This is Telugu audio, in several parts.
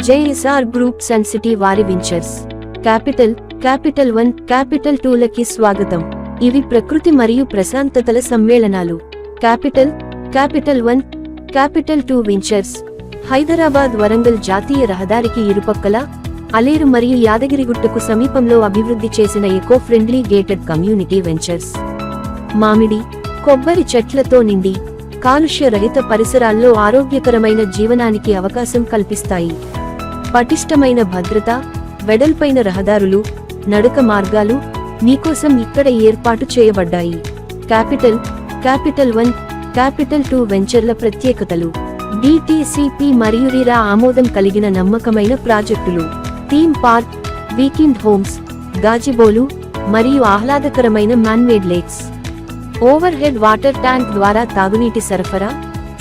జేఎస్ఆర్ గ్రూప్ సన్ సిటీ వారి వెంచర్స్ క్యాపిటల్ 1, క్యాపిటల్ 2లకి స్వాగతం. ఇవి ప్రకృతి మరియు ప్రశాంతతల సమ్మేళనాలు. Capital 1, capital 2 ventures Hyderabad Warangal జాతీయ రహదారికి ఇరుపక్కల అలేరు మరియు యాదగిరిగుట్టకు సమీపంలో అభివృద్ధి చేసిన eco friendly gated community ventures. మామిడి, కొబ్బరి చెట్లతో నిండి కాలుష్య రహిత పరిసరాల్లో ఆరోగ్యకరమైన జీవనానికి అవకాశం కల్పిస్తాయి. పటిష్టమైన భద్రత, వెడల్పైన రహదారులు, నడక మార్గాలు మీకోసం ఇక్కడ ఏర్పాటు చేయబడ్డాయి. క్యాపిటల్ 1, క్యాపిటల్ 2 వెంచర్ల ప్రత్యేకతలు: డిటిసిపి మరియు రీరా ఆమోదం కలిగిన నమ్మకమైన ప్రాజెక్టులు, థీమ్ పార్క్, వీకెండ్ హోమ్స్, గాజిబోలు మరియు ఆహ్లాదకరమైన man-made lakes, over head water tank ద్వారా తాగునీటి సరఫరా,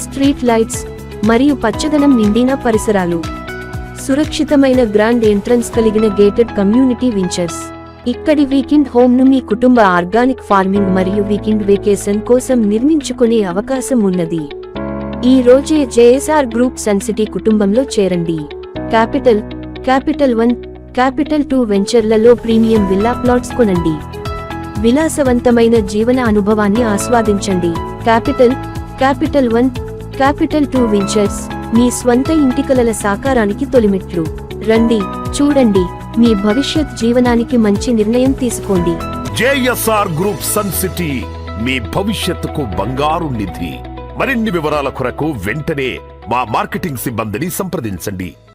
స్ట్రీట్ లైట్స్ మరియు పచ్చదనం నిండిన పరిసరాలు. సురక్షితమైన గ్రాండ్ ఎంట్రన్స్ కలిగిన గేటెడ్ కమ్యూనిటీ వెంచర్స్. ఇక్కడి వీకెండ్ హోమ్ ను మీ కుటుంబ ఆర్గానిక్ ఫార్మింగ్ మరియు వీకెండ్ వెకేషన్ కోసం నిర్మించుకునే అవకాశం ఉన్నది. ఈ రోజే జేఎస్ఆర్ గ్రూప్ సన్ సిటీ కుటుంబంలో చేరండి. క్యాపిటల్ 1, క్యాపిటల్ 2 వెంచర్లలో ప్రీమియం విల్లా ప్లాట్స్ కొనండి. విలాసవంతమైన జీవన అనుభవాన్ని ఆస్వాదించండి. క్యాపిటల్ 1, క్యాపిటల్ 2 వెంచర్స్ మీ స్వంత ఇంటి కలల సాకారానికి తొలిమెట్లు. రండి, చూడండి, మీ భవిష్యత్ జీవనానికి మంచి నిర్ణయం తీసుకోండి. జేఎస్ఆర్ గ్రూప్ సన్ సిటీ మీ భవిష్యత్తుకు బంగారు నిధి. మరిన్ని వివరాల కొరకు వెంటనే మా మార్కెటింగ్ సిబ్బందిని సంప్రదించండి.